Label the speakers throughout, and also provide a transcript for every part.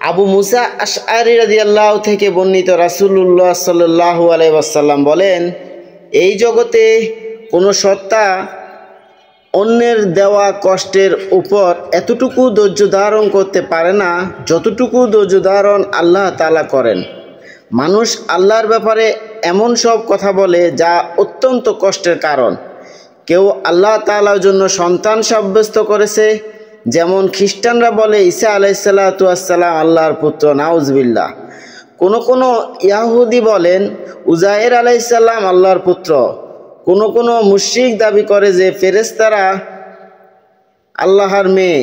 Speaker 1: আবু মুসা আশআরী রাদিয়াল্লাহু থেকে বর্ণিত রাসূলুল্লাহ সাল্লাল্লাহু আলাইহি ওয়াসাল্লাম বলেন, এই জগতে কোনো সত্তা অন্যের দেওয়া কষ্টের উপর এতটুকু ধৈর্য ধারণ করতে পারে না যতটুকু ধৈর্য ধারণ আল্লাহ তাআলা করেন। মানুষ আল্লাহর ব্যাপারে এমন সব কথা বলে যা অত্যন্ত কষ্টের কারণ। কেউ আল্লাহ তাআলার জন্য সন্তান সাব্যস্ত করেছে, যেমন খ্রিস্টানরা বলে ঈসা আলাইহিসসালাতু ওয়াসসালাম আল্লাহর পুত্র, নাউজুবিল্লাহ। কোনো ইয়াহুদি বলেন উজায়ের আলাইহিসসালাম আল্লাহর পুত্র। কোনো মুশরিক দাবি করে যে ফেরেশতারা আল্লাহর মেয়ে।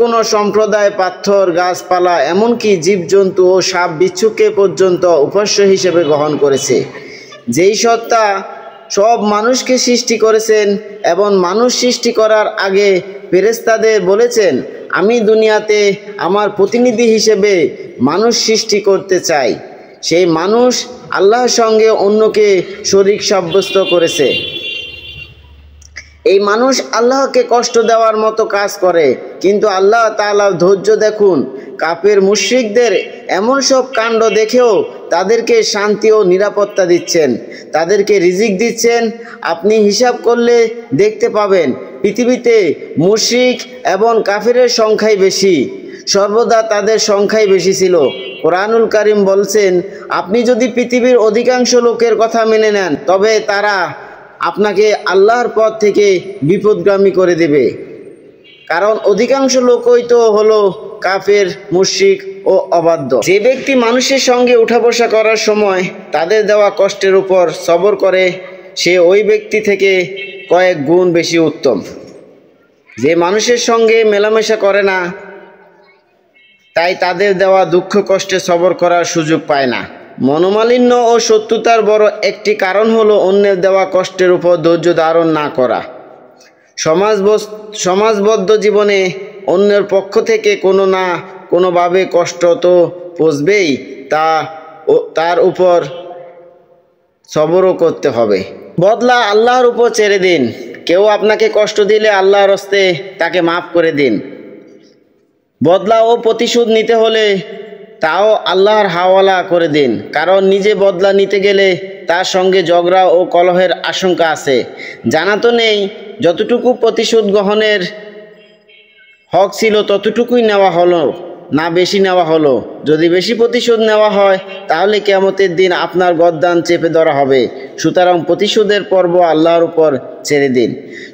Speaker 1: কোনো সম্প্রদায় পাথর, গাছপালা, এমনকি জীবজন্তু ও সাপ বিচ্ছুকে পর্যন্ত উপাস্য হিসেবে গ্রহণ করেছে। যেই সত্তা সব মানুষকে সৃষ্টি করেছেন এবং মানুষ সৃষ্টি করার আগে ফেরেশতাদের বলেছেন, আমি দুনিয়াতে আমার প্রতিনিধি হিসেবে মানুষ সৃষ্টি করতে চাই, সেই মানুষ আল্লাহর সঙ্গে অন্যকে শরীক সাব্যস্ত করেছে। এই মানুষ আল্লাহকে কষ্ট দেওয়ার মতো কাজ করে, কিন্তু আল্লাহ তাআলা ধৈর্য দেখুন। কাফের মুশরিকদের এমন সব কাণ্ড দেখেও তাদেরকে শান্তি ও নিরাপত্তা দিচ্ছেন, তাদেরকে রিজিক দিচ্ছেন। আপনি হিসাব করলে দেখতে পাবেন পৃথিবীতে মুশরিক এবং কাফেরের সংখ্যাই বেশি, সর্বদা তাদের সংখ্যাই বেশি ছিল। কোরআনুল কারীম বলছেন, আপনি যদি পৃথিবীর অধিকাংশ লোকের কথা মেনে নেন তবে তারা আপনাকে আল্লাহর পথ থেকে বিপদগামী করে দেবে, কারণ অধিকাংশ লোকই তো হলো কাফের, মুশরিক ও অবাধ্য। যে ব্যক্তি মানুষের সঙ্গে উঠা বসা করার সময় তাদের দেওয়া কষ্টের উপর সবর করে, সে ওই ব্যক্তি থেকে কয়েক গুণ বেশি উত্তম। যে মানুষের সঙ্গে মেলামেশা করে না, তাই তাদের দেওয়া দুঃখ কষ্টে সবর করার সুযোগ পায় না। মনোমালিন্য ও শত্রুতার বড় একটি কারণ হলো অন্যের দেওয়া কষ্টের উপর ধৈর্য ধারণ না করা। সমাজবদ্ধ জীবনে অন্যের পক্ষ থেকে কোনো না কোনোভাবে কষ্ট তো পৌঁছবেই, তার উপর সবরও করতে হবে। বদলা আল্লাহর উপর ছেড়ে দিন। কেউ আপনাকে কষ্ট দিলে আল্লাহর হস্তে তাকে মাফ করে দিন। বদলা ও প্রতিশোধ নিতে হলে তাও আল্লাহর হাওয়ালা করে দিন, কারণ নিজে বদলা নিতে গেলে তার সঙ্গে ঝগড়া ও কলহের আশঙ্কা আছে। জানা তো নেই যতটুকু প্রতিশোধ গ্রহণের হক ছিল ততটুকুই নেওয়া হলো না বেশি নেওয়া হলো। যদি বেশি প্রতিশোধ নেওয়া হয় তাহলে কিয়ামতের দিন আপনার গর্দান চেপে ধরা হবে। সুতরাং প্রতিশোধের পর্ব আল্লাহর উপর ছেড়ে দিন।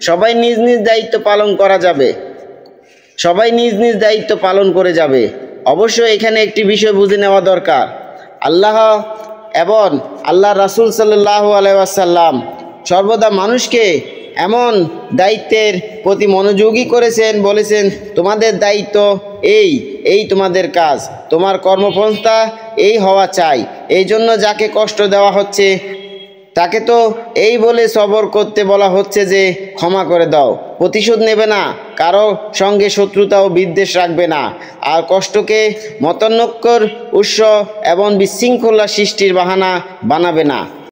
Speaker 1: সবাই নিজ নিজ দায়িত্ব পালন করে যাবে। অবশ্যই এখানে একটি বিষয় বুঝে নেওয়া দরকার। আল্লাহ এবং আল্লাহ রাসূল সাল্লাল্লাহু আলাইহি ওয়াসাল্লাম সর্বদা মানুষকে এমন দায়িত্বের প্রতি মনোযোগী করেছেন, বলেছেন তোমাদের দায়িত্ব এই তোমাদের কাজ, তোমার কর্মপন্থা এই হওয়া চাই। এই জন্য যাকে কষ্ট দেওয়া হচ্ছে তাকে তো এই বলে সবর করতে বলা হচ্ছে যে ক্ষমা করে দাও, প্রতিশোধ নেবে না, কারো সঙ্গে শত্রুতা ও বিদ্বেষ রাখবে না, আর কষ্টকে মতানৈক্যের উৎস এবং বিশৃঙ্খলা সৃষ্টির বাহানা বানাবে না।